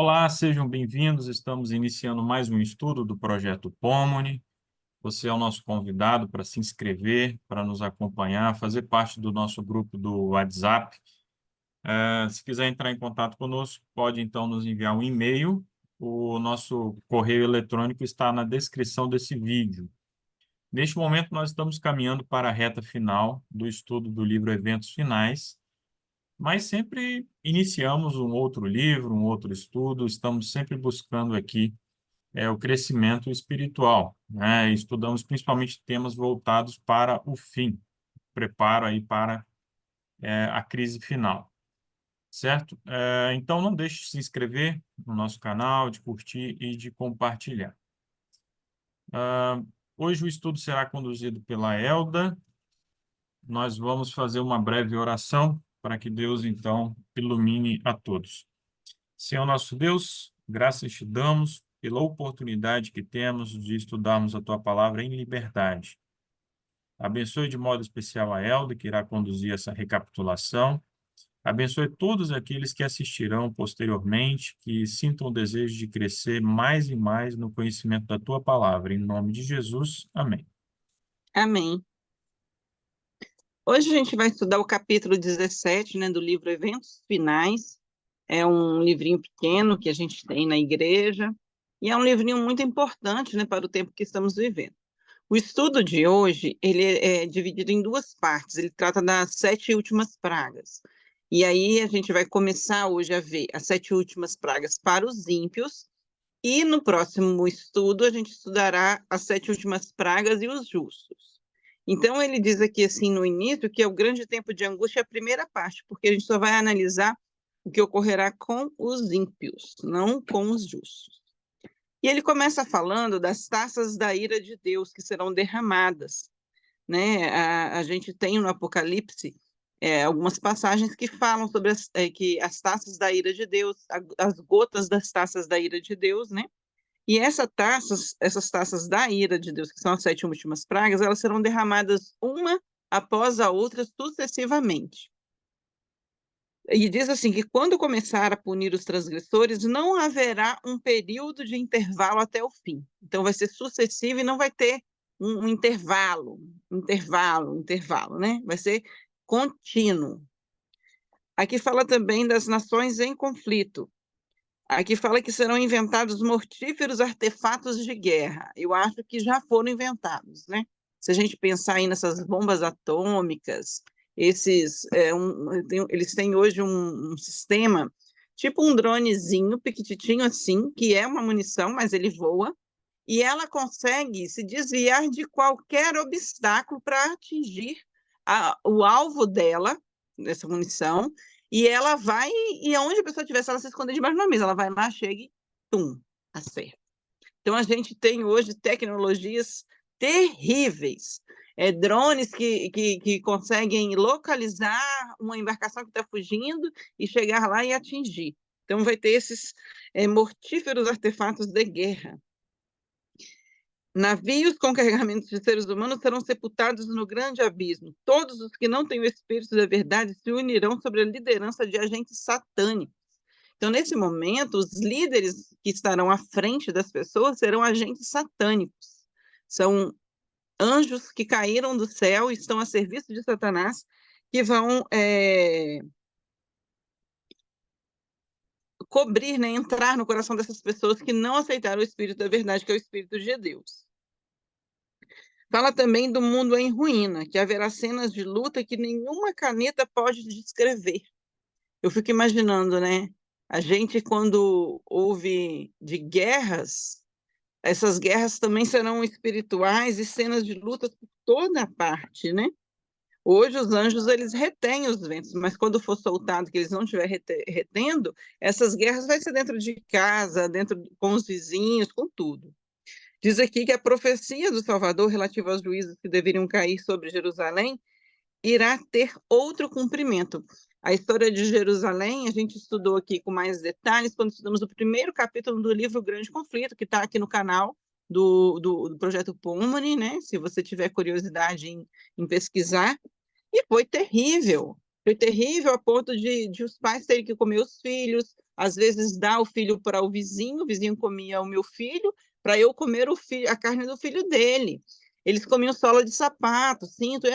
Olá, sejam bem-vindos. Estamos iniciando mais um estudo do projeto Pomone. Você é o nosso convidado para se inscrever, para nos acompanhar, fazer parte do nosso grupo do WhatsApp. Se quiser entrar em contato conosco, pode então nos enviar um e-mail. O nosso correio eletrônico está na descrição desse vídeo. Neste momento, nós estamos caminhando para a reta final do estudo do livro Eventos Finais, mas sempre iniciamos um outro livro, um outro estudo, estamos sempre buscando aqui o crescimento espiritual, né? Estudamos principalmente temas voltados para o fim, preparo aí para a crise final, certo? Então não deixe de se inscrever no nosso canal, de curtir e de compartilhar. Hoje o estudo será conduzido pela Elda. Nós vamos fazer uma breve oração para que Deus, então, ilumine a todos. Senhor nosso Deus, graças te damos pela oportunidade que temos de estudarmos a tua palavra em liberdade. Abençoe de modo especial a Elda, que irá conduzir essa recapitulação. Abençoe todos aqueles que assistirão posteriormente, que sintam o desejo de crescer mais e mais no conhecimento da tua palavra. Em nome de Jesus, amém. Amém. Hoje a gente vai estudar o capítulo 17, né, do livro Eventos Finais. É um livrinho pequeno que a gente tem na igreja, e é um livrinho muito importante, né, para o tempo que estamos vivendo. O estudo de hoje, ele é dividido em duas partes, ele trata das 7 últimas pragas. E aí a gente vai começar hoje a ver as 7 últimas pragas para os ímpios, e no próximo estudo a gente estudará as 7 últimas pragas e os justos. Então, ele diz aqui, assim, no início, que é o grande tempo de angústia, a primeira parte, porque a gente só vai analisar o que ocorrerá com os ímpios, não com os justos. E ele começa falando das taças da ira de Deus que serão derramadas, né? A gente tem no Apocalipse algumas passagens que falam sobre que as taças da ira de Deus, as gotas das taças da ira de Deus, né? E essas taças da ira de Deus, que são as 7 últimas pragas, elas serão derramadas uma após a outra sucessivamente. E diz assim que quando começar a punir os transgressores, não haverá um período de intervalo até o fim. Então vai ser sucessivo e não vai ter um intervalo, né? Vai ser contínuo. Aqui fala também das nações em conflito. Aqui fala que serão inventados mortíferos artefatos de guerra. Eu acho que já foram inventados, né? Se a gente pensar aí nessas bombas atômicas, eles têm hoje um sistema, tipo um dronezinho pequititinho assim, que é uma munição, mas ele voa, e ela consegue se desviar de qualquer obstáculo para atingir o alvo dela, dessa munição, e ela vai, e aonde a pessoa estiver, se ela se esconder debaixo de uma mesa, ela vai lá, chega e tum, acerta. Então, a gente tem hoje tecnologias terríveis, drones que conseguem localizar uma embarcação que está fugindo e chegar lá e atingir. Então, vai ter esses mortíferos artefatos de guerra. Navios com carregamentos de seres humanos serão sepultados no grande abismo. Todos os que não têm o espírito da verdade se unirão sob a liderança de agentes satânicos. Então, nesse momento, os líderes que estarão à frente das pessoas serão agentes satânicos. São anjos que caíram do céu e estão a serviço de Satanás, que vão cobrir, né, entrar no coração dessas pessoas que não aceitaram o espírito da verdade, que é o espírito de Deus. Fala também do mundo em ruína, que haverá cenas de luta que nenhuma caneta pode descrever. Eu fico imaginando, né? A gente, quando ouve de guerras, essas guerras também serão espirituais e cenas de luta por toda parte, né? Hoje os anjos, eles retêm os ventos, mas quando for soltado, que eles não estiver retendo, essas guerras vai ser dentro de casa, com os vizinhos, com tudo. Diz aqui que a profecia do Salvador relativa aos juízos que deveriam cair sobre Jerusalém irá ter outro cumprimento. A história de Jerusalém, a gente estudou aqui com mais detalhes quando estudamos o primeiro capítulo do livro Grande Conflito, que está aqui no canal do Projeto Pomone, né? Se você tiver curiosidade em pesquisar. E foi terrível. Foi terrível a ponto de os pais terem que comer os filhos, às vezes dar o filho para o vizinho comia o meu filho, para eu comer a carne do filho dele. Eles comiam sola de sapato, cinto,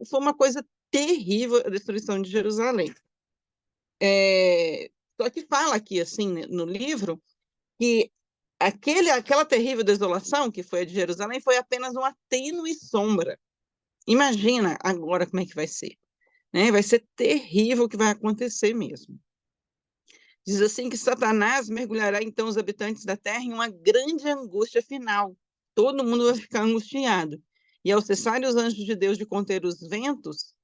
foi uma coisa terrível a destruição de Jerusalém. Só que fala aqui, assim, no livro, que aquela terrível desolação que foi a de Jerusalém foi apenas uma tênue sombra. Imagina agora como é que vai ser, né? Vai ser terrível o que vai acontecer mesmo. Diz assim que Satanás mergulhará então os habitantes da terra em uma grande angústia final. Todo mundo vai ficar angustiado. E ao cessarem os anjos de Deus de conter os ventos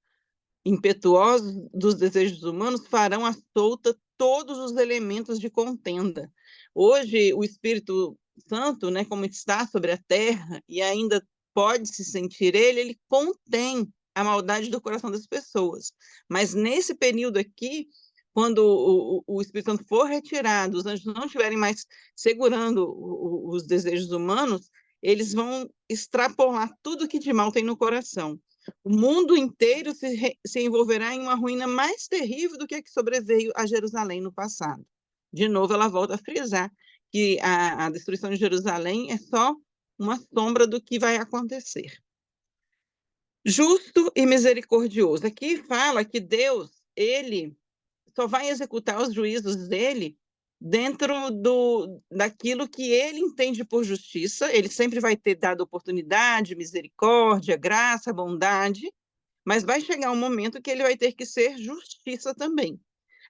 impetuosos dos desejos humanos, farão à solta todos os elementos de contenda. Hoje, o Espírito Santo, né, como está sobre a terra e ainda pode se sentir ele contém a maldade do coração das pessoas. Mas nesse período aqui, quando o Espírito Santo for retirado, os anjos não estiverem mais segurando os desejos humanos, eles vão extrapolar tudo que de mal tem no coração. O mundo inteiro se envolverá em uma ruína mais terrível do que a que sobreveio a Jerusalém no passado. De novo, ela volta a frisar que a destruição de Jerusalém é só uma sombra do que vai acontecer. Justo e misericordioso. Aqui fala que Deus, ele só vai executar os juízos dele dentro daquilo que ele entende por justiça. Ele sempre vai ter dado oportunidade, misericórdia, graça, bondade, mas vai chegar um momento que ele vai ter que ser justiça também.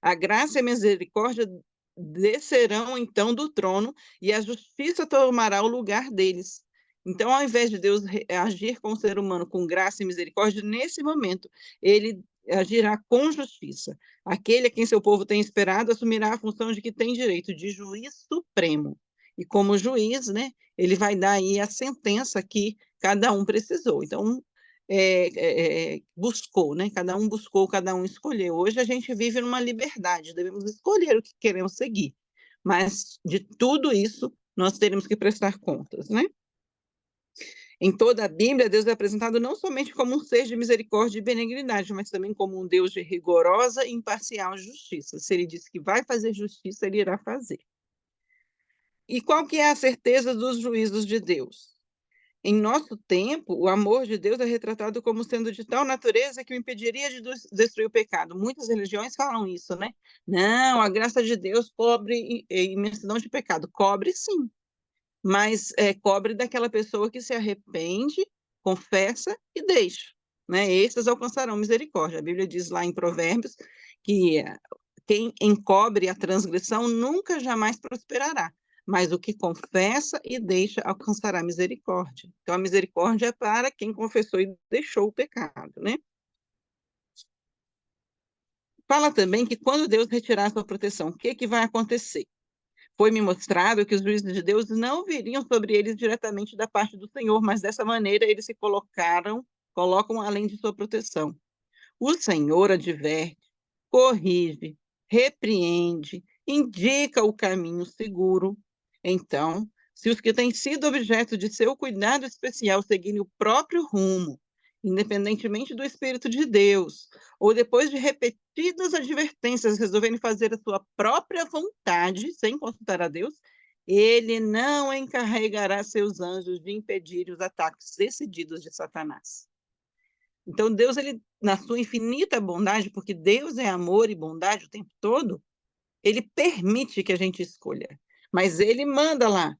A graça e a misericórdia descerão então do trono e a justiça tomará o lugar deles. Então, ao invés de Deus agir com o ser humano com graça e misericórdia, nesse momento, ele agirá com justiça. Aquele a quem seu povo tem esperado assumirá a função de que tem direito de juiz supremo. E como juiz, né, ele vai dar aí a sentença que cada um precisou. Então, buscou, né? Cada um buscou, cada um escolheu. Hoje a gente vive numa liberdade, devemos escolher o que queremos seguir. Mas de tudo isso, nós teremos que prestar contas, né? Em toda a Bíblia, Deus é apresentado não somente como um ser de misericórdia e benignidade, mas também como um Deus de rigorosa e imparcial justiça. Se ele disse que vai fazer justiça, ele irá fazer. E qual que é a certeza dos juízos de Deus? Em nosso tempo, o amor de Deus é retratado como sendo de tal natureza que o impediria de destruir o pecado. Muitas religiões falam isso, né? Não, a graça de Deus cobre imensidão de pecado. Cobre sim, mas cobre daquela pessoa que se arrepende, confessa e deixa, né? Esses alcançarão misericórdia. A Bíblia diz lá em Provérbios que quem encobre a transgressão nunca jamais prosperará, mas o que confessa e deixa alcançará misericórdia. Então, a misericórdia é para quem confessou e deixou o pecado, né? Fala também que quando Deus retirar sua proteção, o que vai acontecer? Foi-me mostrado que os juízos de Deus não viriam sobre eles diretamente da parte do Senhor, mas dessa maneira eles se colocam além de sua proteção. O Senhor adverte, corrige, repreende, indica o caminho seguro. Então, se os que têm sido objeto de seu cuidado especial seguirem o próprio rumo, independentemente do Espírito de Deus, ou depois de repetidas advertências resolverem fazer a sua própria vontade, sem consultar a Deus, ele não encarregará seus anjos de impedir os ataques decididos de Satanás. Então, Deus, ele, na sua infinita bondade, porque Deus é amor e bondade o tempo todo, ele permite que a gente escolha. Mas ele manda lá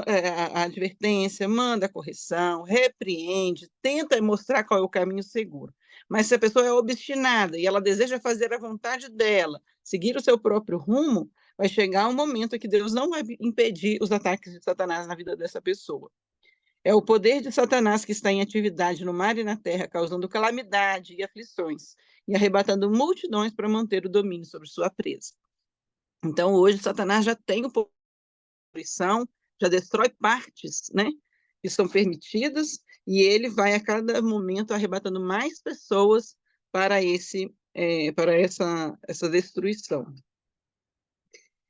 a advertência, manda a correção, repreende, tenta mostrar qual é o caminho seguro. Mas se a pessoa é obstinada e ela deseja fazer a vontade dela, seguir o seu próprio rumo, vai chegar um momento que Deus não vai impedir os ataques de Satanás na vida dessa pessoa. É o poder de Satanás que está em atividade no mar e na terra, causando calamidade e aflições, e arrebatando multidões para manter o domínio sobre sua presa. Então, hoje, Satanás já tem o poder de destruição, já destrói partes, né, que são permitidas, e ele vai a cada momento arrebatando mais pessoas para essa destruição.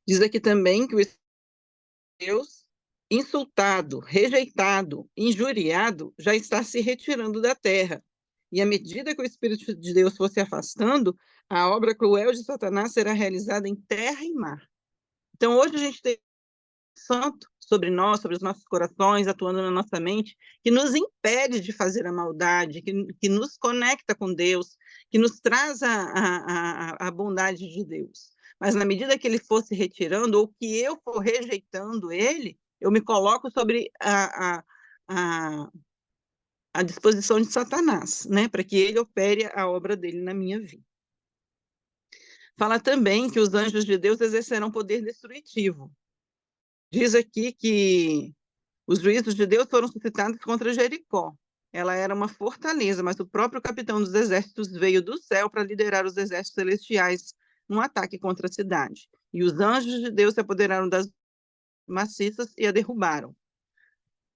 Diz aqui também que o Deus, insultado, rejeitado, injuriado, já está se retirando da terra. E à medida que o Espírito de Deus for se afastando, a obra cruel de Satanás será realizada em terra e mar. Então, hoje a gente tem Santo sobre nós, sobre os nossos corações, atuando na nossa mente, que nos impede de fazer a maldade, que nos conecta com Deus, que nos traz a bondade de Deus. Mas na medida que ele for se retirando, ou que eu for rejeitando ele, eu me coloco sobre a disposição de Satanás, né, para que ele opere a obra dele na minha vida. Fala também que os anjos de Deus exercerão poder destrutivo. Diz aqui que os juízos de Deus foram suscitados contra Jericó. Ela era uma fortaleza, mas o próprio capitão dos exércitos veio do céu para liderar os exércitos celestiais num ataque contra a cidade. E os anjos de Deus se apoderaram das maciças e a derrubaram.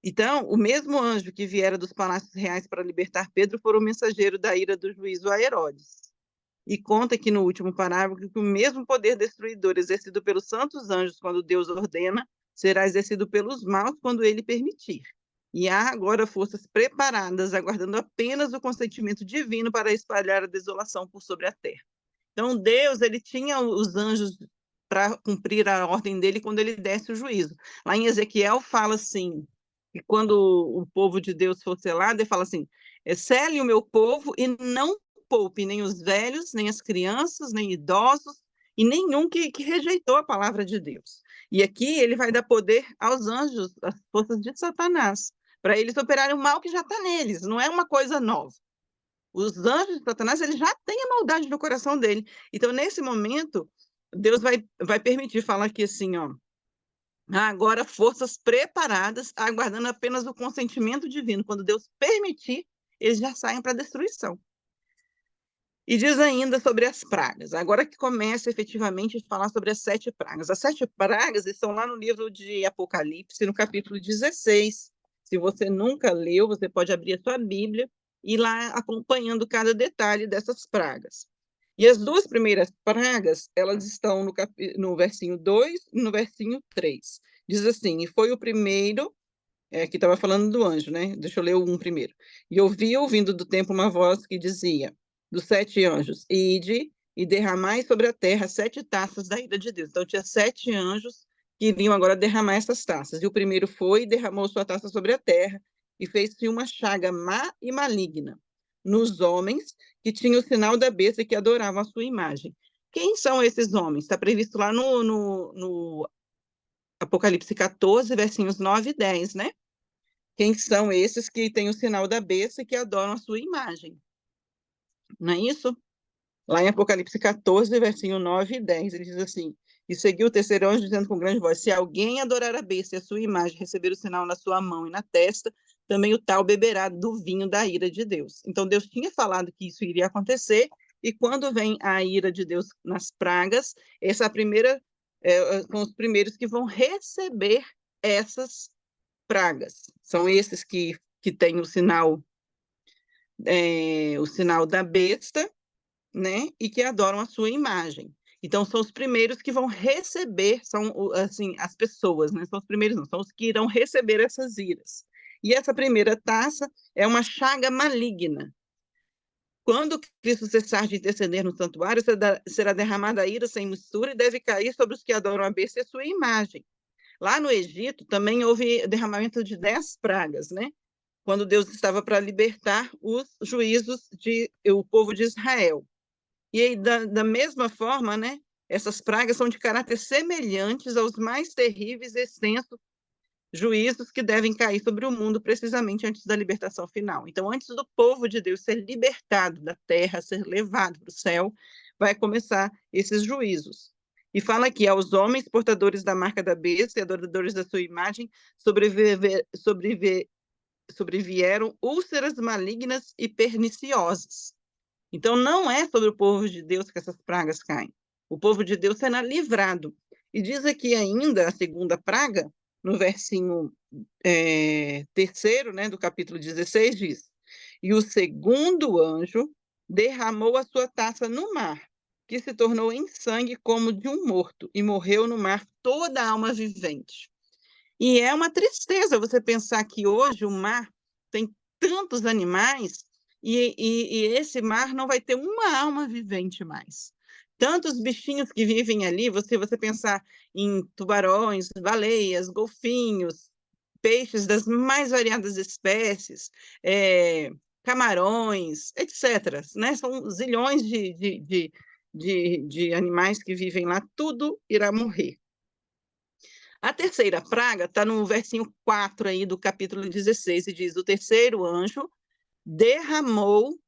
Então, o mesmo anjo que viera dos palácios reais para libertar Pedro foi o mensageiro da ira do juízo a Herodes. E conta aqui no último parágrafo que o mesmo poder destruidor exercido pelos santos anjos quando Deus ordena, será exercido pelos maus quando ele permitir. E há agora forças preparadas, aguardando apenas o consentimento divino para espalhar a desolação por sobre a terra. Então, Deus, ele tinha os anjos para cumprir a ordem dele quando ele desse o juízo. Lá em Ezequiel fala assim, que quando o povo de Deus for selado, ele fala assim, sele o meu povo e não poupe nem os velhos, nem as crianças, nem idosos, e nenhum que rejeitou a palavra de Deus. E aqui ele vai dar poder aos anjos, às forças de Satanás, para eles operarem o mal que já está neles, não é uma coisa nova. Os anjos de Satanás, ele já têm a maldade no coração dele. Então, nesse momento, Deus vai permitir, falar aqui assim, ó, agora forças preparadas, aguardando apenas o consentimento divino. Quando Deus permitir, eles já saem para a destruição. E diz ainda sobre as pragas. Agora que começa efetivamente a falar sobre as 7 pragas. As 7 pragas estão lá no livro de Apocalipse, no capítulo 16. Se você nunca leu, você pode abrir a sua Bíblia e ir lá acompanhando cada detalhe dessas pragas. E as 2 primeiras pragas, elas estão no versinho 2 e no versinho 3. Diz assim, e foi o primeiro, aqui estava falando do anjo, né? Deixa eu ler o 1 primeiro. E ouvi, ouvindo do templo, uma voz que dizia, dos 7 anjos, ide e derramai sobre a terra 7 taças da ira de Deus. Então, tinha 7 anjos que iriam agora derramar essas taças. E o primeiro foi e derramou sua taça sobre a terra, e fez-se uma chaga má e maligna nos homens que tinham o sinal da besta e que adoravam a sua imagem. Quem são esses homens? Está previsto lá no Apocalipse 14, versinhos 9 e 10, né? Quem são esses que têm o sinal da besta e que adoram a sua imagem? Não é isso? Lá em Apocalipse 14, versinho 9 e 10, ele diz assim, e seguiu o terceiro anjo dizendo com grande voz, se alguém adorar a besta e a sua imagem, receber o sinal na sua mão e na testa, também o tal beberá do vinho da ira de Deus. Então, Deus tinha falado que isso iria acontecer, e quando vem a ira de Deus nas pragas, essa primeira, são os primeiros que vão receber essas pragas. São esses que têm o sinal da besta, né, e que adoram a sua imagem. Então, são os primeiros que vão receber, são assim, as pessoas, né? São os primeiros, não, são os que irão receber essas iras. E essa primeira taça é uma chaga maligna. Quando Cristo cessar de interceder no santuário, será derramada a ira sem mistura e deve cair sobre os que adoram a besta e a sua imagem. Lá no Egito também houve derramamento de 10 pragas, né? Quando Deus estava para libertar os juízos o povo de Israel. E aí, da mesma forma, né, essas pragas são de caráter semelhantes aos mais terríveis e extensos juízos que devem cair sobre o mundo precisamente antes da libertação final. Então, antes do povo de Deus ser libertado da terra, ser levado para o céu, vai começar esses juízos. E fala aqui, aos homens portadores da marca da besta e adoradores da sua imagem, sobrevieram úlceras malignas e perniciosas. Então, não é sobre o povo de Deus que essas pragas caem. O povo de Deus será livrado. E diz aqui ainda a segunda praga, no versinho 3º, né, do capítulo 16, diz, e o segundo anjo derramou a sua taça no mar, que se tornou em sangue como de um morto, e morreu no mar toda a alma vivente. E é uma tristeza você pensar que hoje o mar tem tantos animais e esse mar não vai ter uma alma vivente mais. Tantos bichinhos que vivem ali, você pensar em tubarões, baleias, golfinhos, peixes das mais variadas espécies, camarões, etc., né? São zilhões de animais que vivem lá, tudo irá morrer. A terceira praga está no versinho 4 aí do capítulo 16, e diz: o terceiro anjo derramou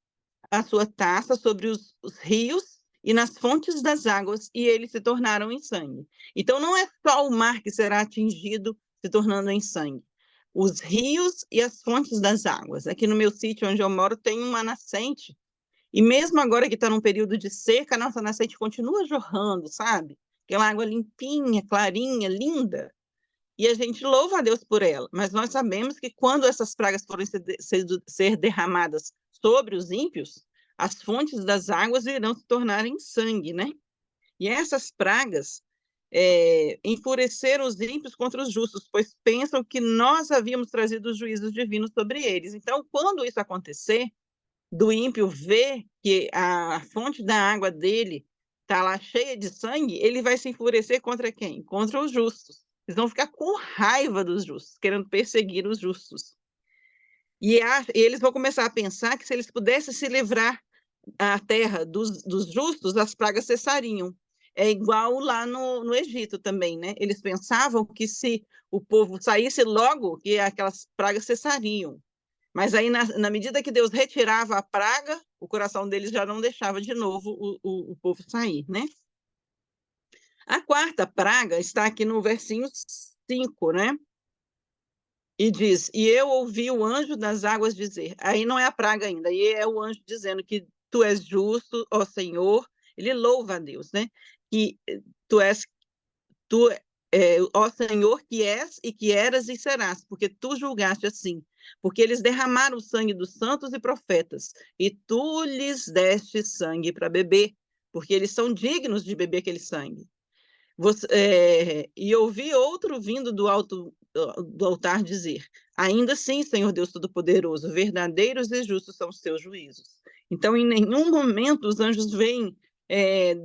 a sua taça sobre os rios e nas fontes das águas, e eles se tornaram em sangue. Então, não é só o mar que será atingido, se tornando em sangue. Os rios e as fontes das águas. Aqui no meu sítio, onde eu moro, tem uma nascente, e mesmo agora que está num período de seca, a nossa nascente continua jorrando, sabe? Aquela água limpinha, clarinha, linda. E a gente louva a Deus por ela, mas nós sabemos que quando essas pragas forem ser derramadas sobre os ímpios, as fontes das águas irão se tornar em sangue, né? E essas pragas enfureceram os ímpios contra os justos, pois pensam que nós havíamos trazido os juízos divinos sobre eles. Então, quando isso acontecer, do ímpio ver que a fonte da água dele está lá cheia de sangue, ele vai se enfurecer contra quem? Contra os justos. Eles vão ficar com raiva dos justos, querendo perseguir os justos. E eles vão começar a pensar que se eles pudessem se livrar a terra dos justos, as pragas cessariam. É igual lá no Egito também, né? Eles pensavam que se o povo saísse logo, que aquelas pragas cessariam. Mas aí, na medida que Deus retirava a praga, o coração deles já não deixava de novo o povo sair, né? A quarta praga está aqui no versinho 5, né? E diz: e eu ouvi o anjo das águas dizer. Aí não é a praga ainda, aí é o anjo dizendo que tu és justo, ó Senhor. Ele louva a Deus, né? Que tu és, ó Senhor, que és e que eras e serás, porque tu julgaste assim. Porque eles derramaram o sangue dos santos e profetas, e tu lhes deste sangue para beber, porque eles são dignos de beber aquele sangue. E ouvi outro vindo do alto do altar dizer: ainda assim, Senhor Deus Todo-Poderoso, verdadeiros e justos são os teus juízos. Então, em nenhum momento os anjos veem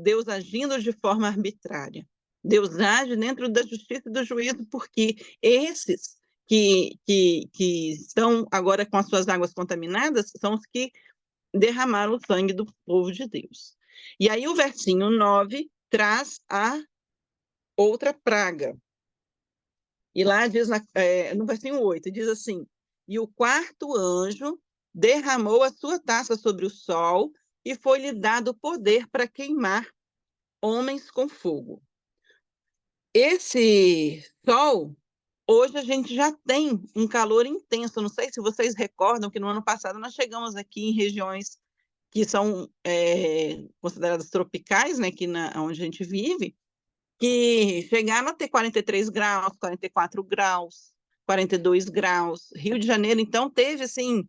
Deus agindo de forma arbitrária. Deus age dentro da justiça e do juízo, porque esses que estão agora com as suas águas contaminadas são os que derramaram o sangue do povo de Deus. E aí o versinho 9 traz a outra praga. E lá diz, no versículo 8, diz assim: e o quarto anjo derramou a sua taça sobre o sol, e foi-lhe dado poder para queimar homens com fogo. Esse sol, hoje a gente já tem um calor intenso. Não sei se vocês recordam que no ano passado nós chegamos aqui em regiões que são consideradas tropicais, né, aqui onde a gente vive, que chegaram a ter 43 graus, 44 graus, 42 graus. Rio de Janeiro, então, teve, assim,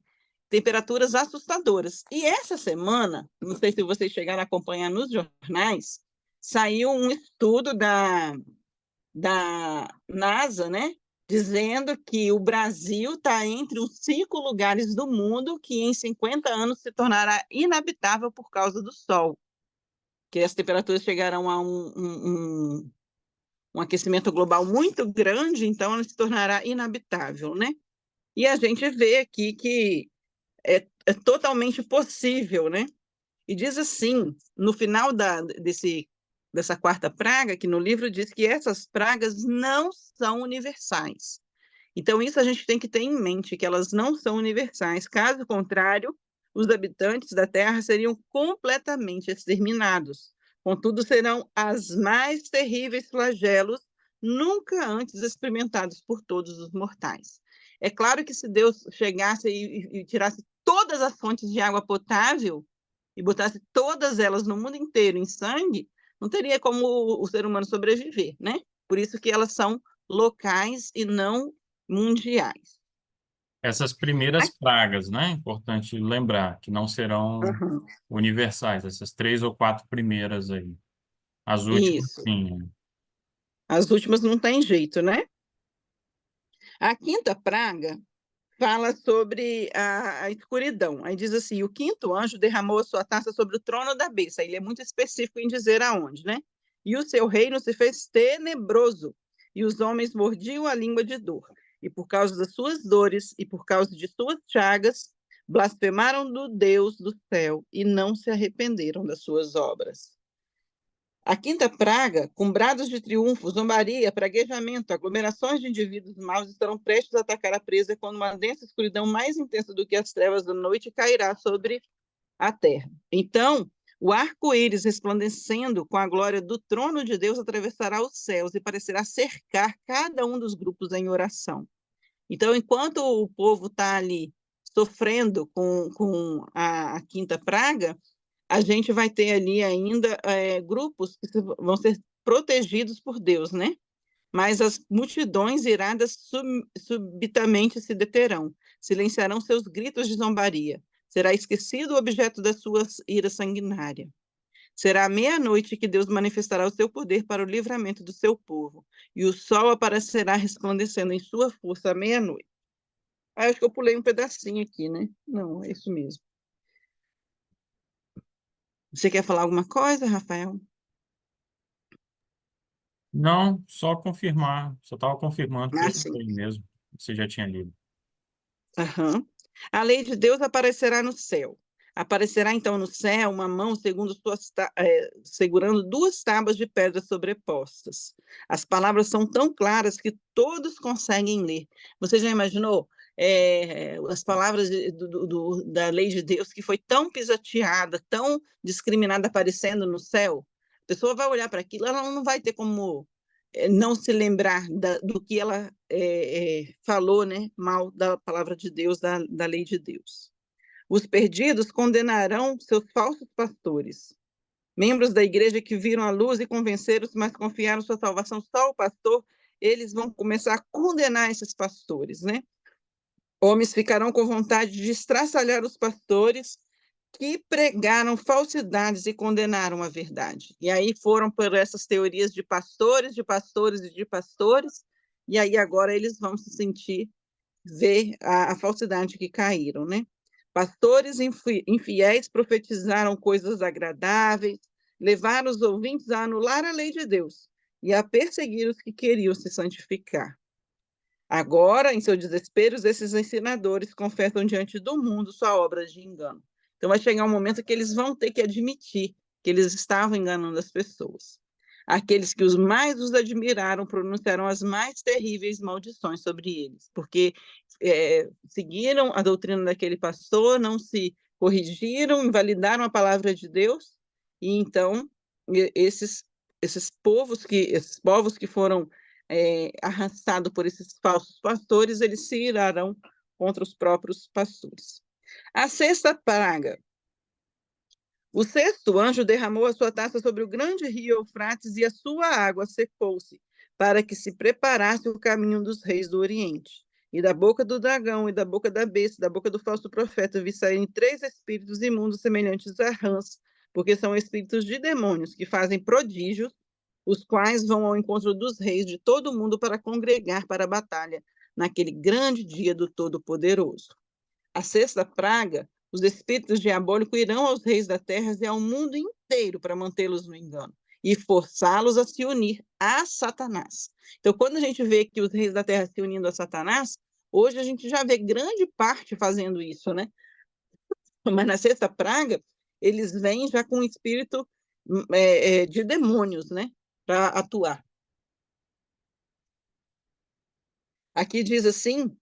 temperaturas assustadoras. E essa semana, não sei se vocês chegaram a acompanhar nos jornais, saiu um estudo da NASA, né, dizendo que o Brasil está entre os 5 lugares do mundo que em 50 anos se tornará inabitável por causa do sol, que as temperaturas chegarão a um aquecimento global muito grande, então ela se tornará inabitável, né? E a gente vê aqui que é totalmente possível, né? E diz assim, no final dessa quarta praga, que no livro diz que essas pragas não são universais. Então, isso a gente tem que ter em mente, que elas não são universais. Caso contrário, os habitantes da Terra seriam completamente exterminados. Contudo, serão as mais terríveis flagelos nunca antes experimentados por todos os mortais. É claro que se Deus chegasse e tirasse todas as fontes de água potável e botasse todas elas no mundo inteiro em sangue, não teria como o ser humano sobreviver, né? Por isso que elas são locais e não mundiais. Essas primeiras pragas, né? Importante lembrar que não serão Uhum. universais, essas 3 ou 4 primeiras aí. As últimas, Isso. sim. Né? As últimas não tem jeito, né? A quinta praga fala sobre a escuridão. Aí diz assim: o quinto anjo derramou a sua taça sobre o trono da besta. Ele é muito específico em dizer aonde, né? E o seu reino se fez tenebroso, e os homens mordiam a língua de dor. E por causa das suas dores e por causa de suas chagas, blasfemaram do Deus do céu e não se arrependeram das suas obras. A quinta praga, com brados de triunfo, zombaria, praguejamento, aglomerações de indivíduos maus estarão prestes a atacar a presa quando uma densa escuridão mais intensa do que as trevas da noite cairá sobre a terra. Então, o arco-íris resplandecendo com a glória do trono de Deus atravessará os céus e parecerá cercar cada um dos grupos em oração. Então, enquanto o povo está ali sofrendo com a quinta praga, a gente vai ter ali ainda grupos que vão ser protegidos por Deus, né? Mas as multidões iradas subitamente se deterão, silenciarão seus gritos de zombaria. Será esquecido o objeto da sua ira sanguinária. Será à meia-noite que Deus manifestará o seu poder para o livramento do seu povo, e o sol aparecerá resplandecendo em sua força à meia-noite. Acho que eu pulei um pedacinho aqui, né? Não, é isso mesmo. Você quer falar alguma coisa, Rafael? Não, só confirmar. Só estava confirmando que Ah, eu sim. sei mesmo. Você já tinha lido. Aham. A lei de Deus aparecerá no céu. Aparecerá então no céu uma mão segurando duas tábuas de pedra sobrepostas. As palavras são tão claras que todos conseguem ler. Você já imaginou as palavras da lei de Deus que foi tão pisoteada, tão discriminada aparecendo no céu? A pessoa vai olhar para aquilo, ela não vai ter como não se lembrar do que ela falou, né, mal da palavra de Deus, da lei de Deus. Os perdidos condenarão seus falsos pastores. Membros da igreja que viram a luz e convenceram-se, mas confiaram sua salvação só ao pastor, eles vão começar a condenar esses pastores, né? Homens ficarão com vontade de estraçalhar os pastores que pregaram falsidades e condenaram a verdade. E aí foram por essas teorias de pastores, de pastores e de pastores, e aí agora eles vão se sentir, ver a falsidade que caíram, né? Pastores infiéis profetizaram coisas agradáveis, levaram os ouvintes a anular a lei de Deus e a perseguir os que queriam se santificar. Agora, em seus desesperos, esses ensinadores confessam diante do mundo sua obra de engano. Então, vai chegar um momento que eles vão ter que admitir que eles estavam enganando as pessoas. Aqueles que mais os admiraram pronunciaram as mais terríveis maldições sobre eles, porque seguiram a doutrina daquele pastor, não se corrigiram, invalidaram a palavra de Deus, e então esses povos que foram arrastados por esses falsos pastores, eles se irarão contra os próprios pastores. A sexta praga. O sexto anjo derramou a sua taça sobre o grande rio Eufrates e a sua água secou-se, para que se preparasse o caminho dos reis do Oriente. E da boca do dragão, e da boca da besta, da boca do falso profeta, vi saírem 3 espíritos imundos semelhantes a rãs, porque são espíritos de demônios que fazem prodígios, os quais vão ao encontro dos reis de todo o mundo para congregar para a batalha, naquele grande dia do Todo-Poderoso. A sexta praga, os espíritos diabólicos irão aos reis da terra e ao mundo inteiro para mantê-los no engano e forçá-los a se unir a Satanás. Então, quando a gente vê que os reis da terra se unindo a Satanás, hoje a gente já vê grande parte fazendo isso, né? Mas na sexta praga, eles vêm já com o espírito de demônios, né? Para atuar. Aqui diz assim,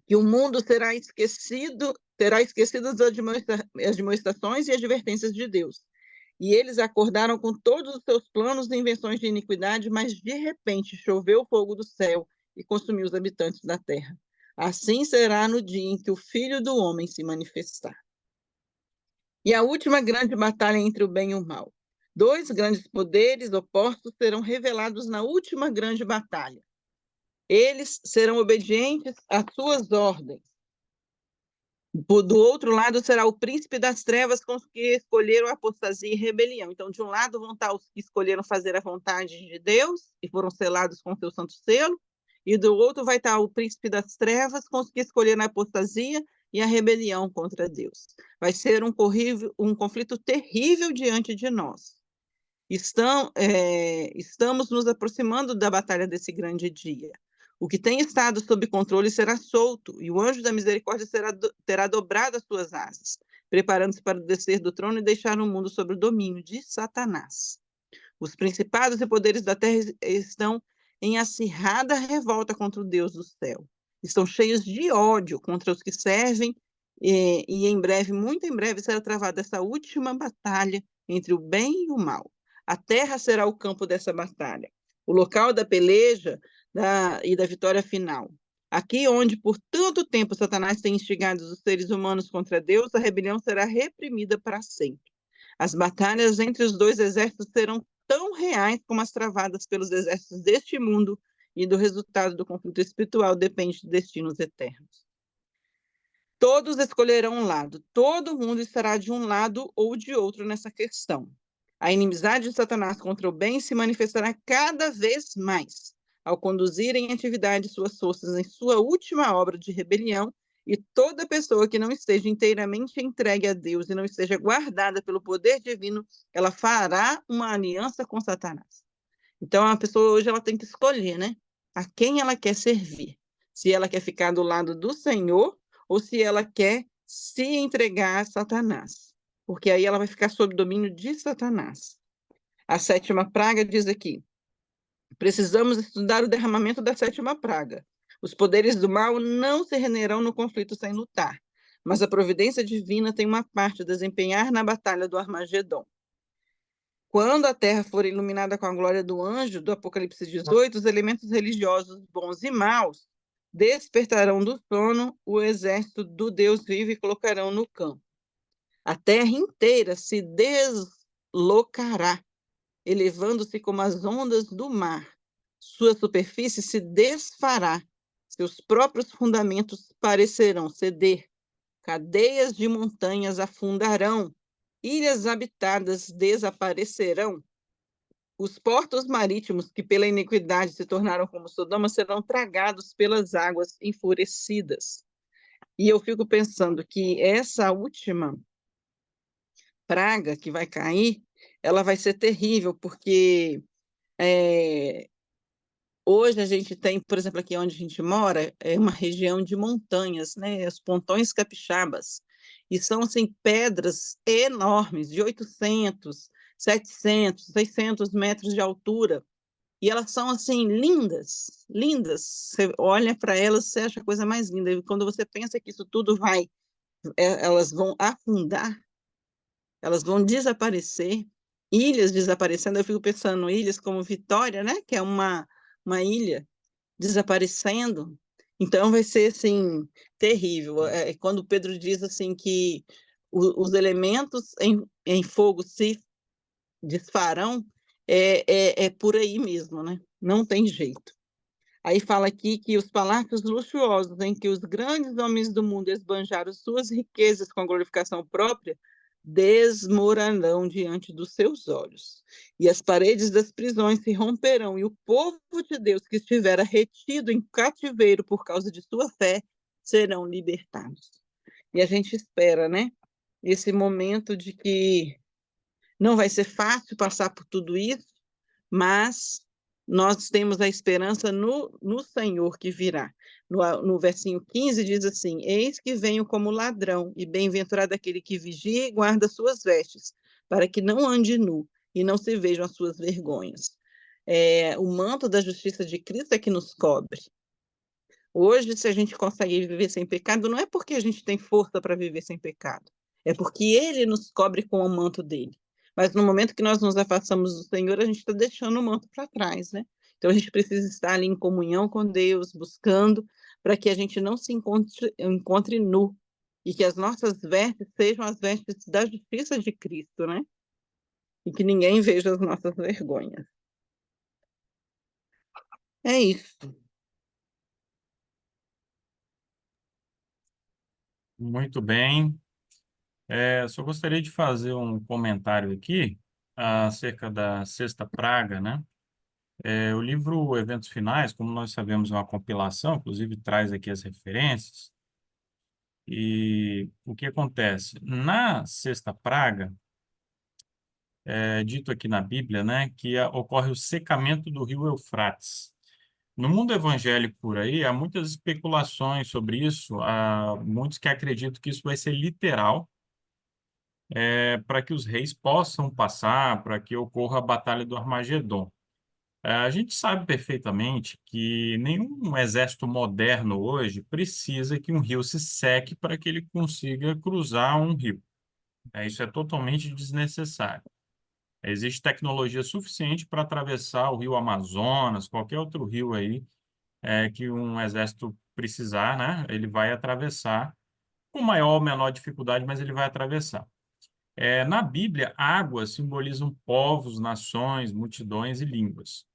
que o mundo terá esquecido as admoestações e advertências de Deus. E eles acordaram com todos os seus planos e invenções de iniquidade, mas de repente choveu o fogo do céu e consumiu os habitantes da terra. Assim será no dia em que o Filho do Homem se manifestar. E a última grande batalha entre o bem e o mal. 2 grandes poderes opostos serão revelados na última grande batalha. Eles serão obedientes às suas ordens. Do outro lado será o príncipe das trevas com os que escolheram a apostasia e rebelião. Então, de um lado vão estar os que escolheram fazer a vontade de Deus e foram selados com seu santo selo, e do outro vai estar o príncipe das trevas com os que escolheram a apostasia e a rebelião contra Deus. Vai ser um conflito terrível diante de nós. Estamos nos aproximando da batalha desse grande dia. O que tem estado sob controle será solto, e o anjo da misericórdia terá dobrado as suas asas, preparando-se para descer do trono e deixar o mundo sob o domínio de Satanás. Os principados e poderes da terra estão em acirrada revolta contra o Deus do céu. Estão cheios de ódio contra os que servem, e em breve, muito em breve, será travada essa última batalha entre o bem e o mal. A terra será o campo dessa batalha, o local da peleja e da vitória final. Aqui onde por tanto tempo Satanás tem instigado os seres humanos contra Deus, a rebelião será reprimida para sempre. As batalhas entre os dois exércitos serão tão reais como as travadas pelos exércitos deste mundo, e do resultado do conflito espiritual depende de destinos eternos. Todos escolherão um lado, todo mundo estará de um lado ou de outro nessa questão. A inimizade de Satanás contra o bem se manifestará cada vez mais, ao conduzir em atividade suas forças em sua última obra de rebelião, e toda pessoa que não esteja inteiramente entregue a Deus e não esteja guardada pelo poder divino, ela fará uma aliança com Satanás. Então, a pessoa hoje ela tem que escolher, né? A quem ela quer servir. Se ela quer ficar do lado do Senhor ou se ela quer se entregar a Satanás. Porque aí ela vai ficar sob domínio de Satanás. A sétima praga diz aqui: precisamos estudar o derramamento da sétima praga. Os poderes do mal não se renderão no conflito sem lutar, mas a providência divina tem uma parte a desempenhar na batalha do Armagedon. Quando a terra for iluminada com a glória do anjo, do Apocalipse 18, os elementos religiosos bons e maus despertarão do sono o exército do Deus vivo e colocarão no campo. A terra inteira se deslocará, elevando-se como as ondas do mar. Sua superfície se desfará, seus próprios fundamentos parecerão ceder. Cadeias de montanhas afundarão, ilhas habitadas desaparecerão. Os portos marítimos que pela iniquidade se tornaram como Sodoma serão tragados pelas águas enfurecidas. E eu fico pensando que essa última praga que vai cair, ela vai ser terrível, porque hoje a gente tem, por exemplo, aqui onde a gente mora, é uma região de montanhas, né? Os Pontões Capixabas. E são, assim, pedras enormes, de 800, 700, 600 metros de altura. E elas são, assim, lindas, lindas. Você olha para elas, você acha a coisa mais linda. E quando você pensa que isso tudo elas vão afundar, elas vão desaparecer, ilhas desaparecendo. Eu fico pensando ilhas como Vitória, né? Que é uma ilha desaparecendo. Então vai ser assim terrível. Quando Pedro diz assim que os elementos em fogo se desfarão, é por aí mesmo, né? Não tem jeito. Aí fala aqui que os palácios luxuosos em que os grandes homens do mundo esbanjaram suas riquezas com a glorificação própria desmoronarão diante dos seus olhos. E as paredes das prisões se romperão, e o povo de Deus que estivera retido em cativeiro por causa de sua fé serão libertados. E a gente espera, né? Esse momento de que não vai ser fácil passar por tudo isso, mas nós temos a esperança no Senhor que virá. No versinho 15 diz assim: eis que venho como ladrão, e bem-aventurado aquele que vigia e guarda suas vestes, para que não ande nu e não se vejam as suas vergonhas. O manto da justiça de Cristo é que nos cobre. Hoje, se a gente consegue viver sem pecado, não é porque a gente tem força para viver sem pecado, é porque Ele nos cobre com o manto dele. Mas no momento que nós nos afastamos do Senhor, a gente está deixando o manto para trás, né? Então a gente precisa estar ali em comunhão com Deus, buscando, para que a gente não se encontre nu, e que as nossas vestes sejam as vestes da justiça de Cristo, né? E que ninguém veja as nossas vergonhas. É isso. Muito bem. Só gostaria de fazer um comentário aqui acerca da sexta praga, né? O livro Eventos Finais, como nós sabemos, é uma compilação, inclusive traz aqui as referências. E o que acontece? Na sexta praga, é dito aqui na Bíblia, né, que ocorre o secamento do rio Eufrates. No mundo evangélico por aí, há muitas especulações sobre isso, há muitos que acreditam que isso vai ser literal, para que os reis possam passar, para que ocorra a Batalha do Armagedon. A gente sabe perfeitamente que nenhum exército moderno hoje precisa que um rio se seque para que ele consiga cruzar um rio. Isso é totalmente desnecessário. Existe tecnologia suficiente para atravessar o rio Amazonas, qualquer outro rio aí, que um exército precisar, né? Ele vai atravessar com maior ou menor dificuldade, mas ele vai atravessar. Na Bíblia, águas simbolizam povos, nações, multidões e línguas.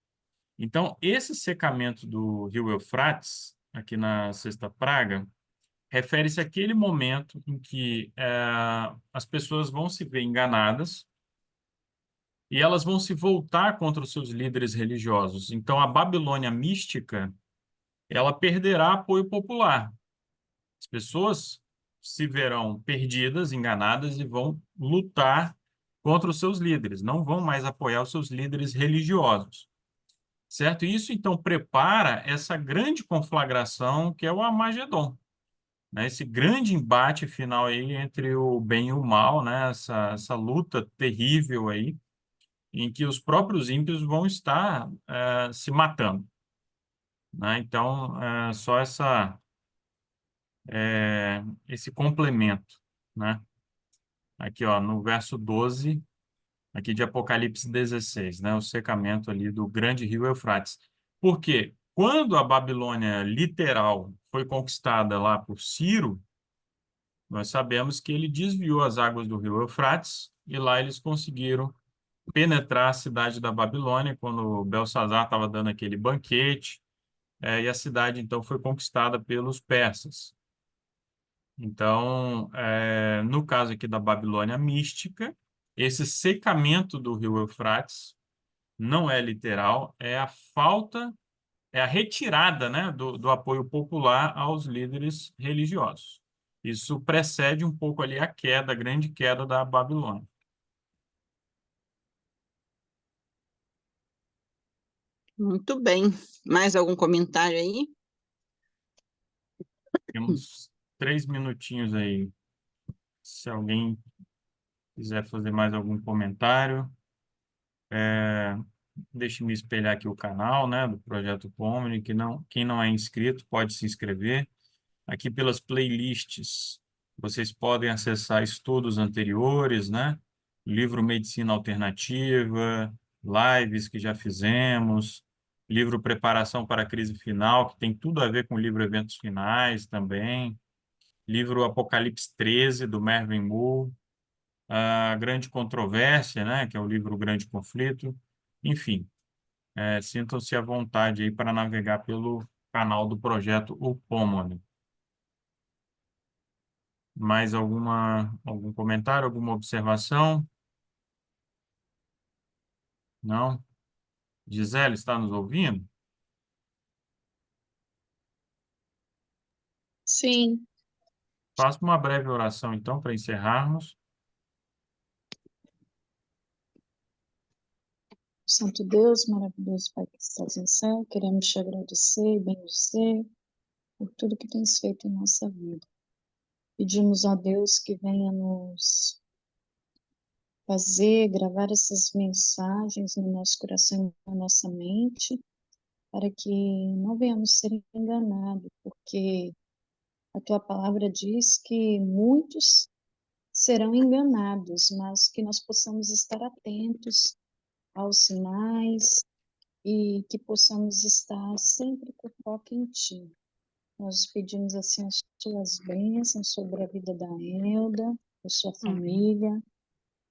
Então, esse secamento do rio Eufrates, aqui na Sexta Praga, refere-se àquele momento em que as pessoas vão se ver enganadas e elas vão se voltar contra os seus líderes religiosos. Então, a Babilônia mística, ela perderá apoio popular. As pessoas se verão perdidas, enganadas e vão lutar contra os seus líderes, não vão mais apoiar os seus líderes religiosos, certo? E isso, então, prepara essa grande conflagração que é o Armagedon, né? Esse grande embate final aí entre o bem e o mal, né? Essa luta terrível aí, em que os próprios ímpios vão estar se matando, né? Então, só esse complemento, né? Aqui, ó, no verso 12, aqui de Apocalipse 16, né? O secamento ali do grande rio Eufrates. Por quê? Quando a Babilônia literal foi conquistada lá por Ciro, nós sabemos que ele desviou as águas do rio Eufrates e lá eles conseguiram penetrar a cidade da Babilônia quando Belsazar estava dando aquele banquete, e a cidade então foi conquistada pelos persas. Então, no caso aqui da Babilônia mística, esse secamento do rio Eufrates não é literal, é a falta, é a retirada, né, do apoio popular aos líderes religiosos. Isso precede um pouco ali a queda, a grande queda da Babilônia. Muito bem. Mais algum comentário aí? Temos 3 minutinhos aí. Se alguém quiser fazer mais algum comentário, é, deixe-me espelhar aqui o canal, né, do Projeto Pomni, quem não é inscrito pode se inscrever. Aqui pelas playlists, vocês podem acessar estudos anteriores, né? Livro Medicina Alternativa, lives que já fizemos, livro Preparação para a Crise Final, que tem tudo a ver com o livro Eventos Finais também, livro Apocalipse 13, do Mervyn Moore, a Grande Controvérsia, né? Que é o livro Grande Conflito. Enfim, sintam-se à vontade aí para navegar pelo canal do projeto O Pomone. Mais algum comentário, alguma observação? Não? Gisele, está nos ouvindo? Sim, Faça uma breve oração, então, para encerrarmos. Santo Deus, maravilhoso Pai que estás em céu, queremos te agradecer e bendizer por tudo que tens feito em nossa vida. Pedimos a Deus que venha nos fazer gravar essas mensagens no nosso coração e na nossa mente, para que não venhamos ser enganados, porque a tua palavra diz que muitos serão enganados, mas que nós possamos estar atentos aos sinais e que possamos estar sempre com foco em Ti. Nós pedimos assim as Tuas bênçãos sobre a vida da Elda, da sua Amém. família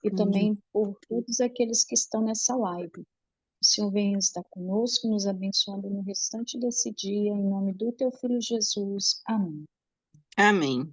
e Amém. também por todos aqueles que estão nessa live. O Senhor venha estar conosco, nos abençoando no restante desse dia, em nome do Teu Filho Jesus. Amém. Amém.